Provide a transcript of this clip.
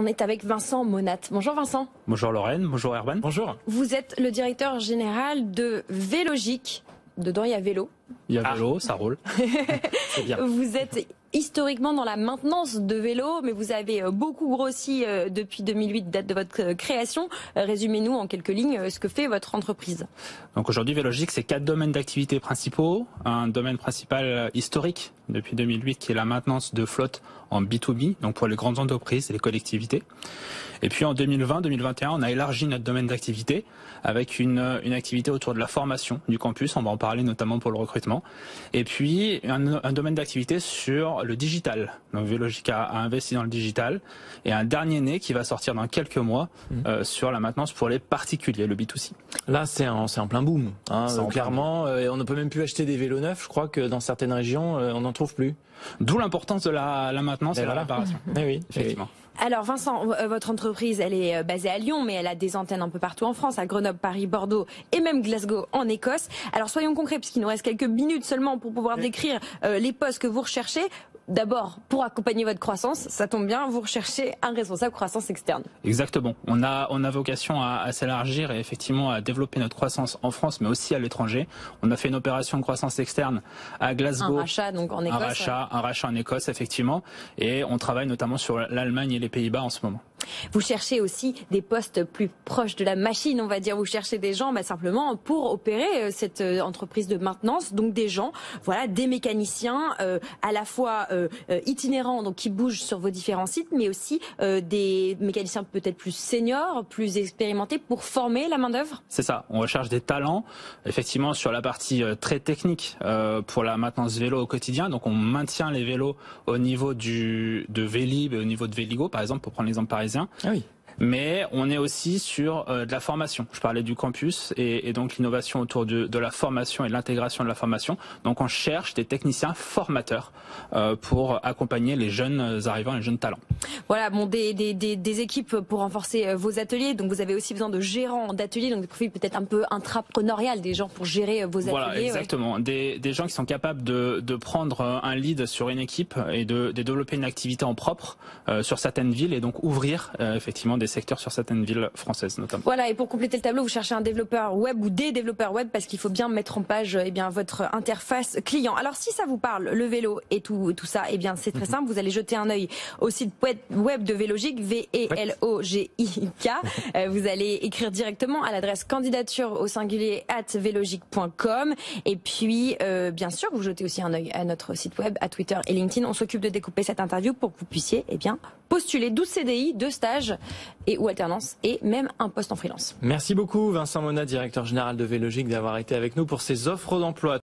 On est avec Vincent Monat. Bonjour Vincent. Bonjour Lorraine, bonjour Erwan. Bonjour. Vous êtes le directeur général de Vélogique. Dedans, il y a vélo. Il y a vélo, ça roule. C'est bien. Vous êtes historiquement dans la maintenance de vélo, mais vous avez beaucoup grossi depuis 2008, date de votre création. Résumez-nous en quelques lignes ce que fait votre entreprise. Donc aujourd'hui, Vélogique, c'est 4 domaines d'activité principaux. Un domaine principal historique depuis 2008 qui est la maintenance de flotte en B2B, donc pour les grandes entreprises et les collectivités. Et puis en 2020-2021, on a élargi notre domaine d'activité avec une activité autour de la formation du campus. On va en parler notamment pour le recrutement. Et puis un domaine d'activité sur le digital. Donc Vélogique a investi dans le digital. Et un dernier né qui va sortir dans quelques mois sur la maintenance pour les particuliers, le B2C. Là, c'est en plein boom. Clairement, on ne peut même plus acheter des vélos neufs. Je crois que dans certaines régions, on n'en trouve plus. D'où l'importance de la maintenance et la réparation. Oui, effectivement. Alors Vincent, votre entreprise, elle est basée à Lyon, mais elle a des antennes un peu partout en France, à Grenoble, Paris, Bordeaux et même Glasgow en Écosse. Alors soyons concrets, puisqu'il nous reste quelques minutes seulement pour pouvoir décrire les postes que vous recherchez. D'abord, pour accompagner votre croissance, ça tombe bien, vous recherchez un responsable croissance externe. Exactement. On a vocation à s'élargir et effectivement à développer notre croissance en France, mais aussi à l'étranger. On a fait une opération de croissance externe à Glasgow. Un rachat donc en Écosse. Un rachat en Écosse, effectivement. Et on travaille notamment sur l'Allemagne et les Pays-Bas en ce moment. Vous cherchez aussi des postes plus proches de la machine, on va dire. Vous cherchez des gens simplement pour opérer cette entreprise de maintenance. Donc des gens, voilà, des mécaniciens à la fois itinérants, donc qui bougent sur vos différents sites, mais aussi des mécaniciens peut-être plus seniors, plus expérimentés pour former la main-d'œuvre. C'est ça. On recherche des talents, effectivement, sur la partie très technique pour la maintenance vélo au quotidien. Donc on maintient les vélos au niveau de Vélib et au niveau de Véligo, par exemple, pour prendre l'exemple parisien. Ah oui. Mais on est aussi sur de la formation. Je parlais du campus et donc l'innovation autour de la formation et de l'intégration de la formation. Donc on cherche des techniciens formateurs pour accompagner les jeunes arrivants, les jeunes talents. Voilà, bon, des équipes pour renforcer vos ateliers. Donc vous avez aussi besoin de gérants d'ateliers, donc des profils peut-être un peu intrapreneurial, des gens pour gérer vos ateliers. Voilà, exactement. Ouais. Des gens qui sont capables de prendre un lead sur une équipe et de développer une activité en propre sur certaines villes et donc ouvrir effectivement des secteurs sur certaines villes françaises notamment. Voilà, et pour compléter le tableau, vous cherchez un développeur web ou des développeurs web parce qu'il faut bien mettre en page votre interface client. Alors si ça vous parle, le vélo et tout ça, c'est très simple, vous allez jeter un œil au site web de Vélogique, VELOGIK. Vous allez écrire directement à l'adresse candidature au singulier @velogique.com et puis bien sûr, vous jetez aussi un œil à notre site web, à Twitter et LinkedIn. On s'occupe de découper cette interview pour que vous puissiez postuler 12 CDI, 2 stages ou alternance et même un poste en freelance. Merci beaucoup Vincent Monat, directeur général de Vélogique, d'avoir été avec nous pour ces offres d'emploi.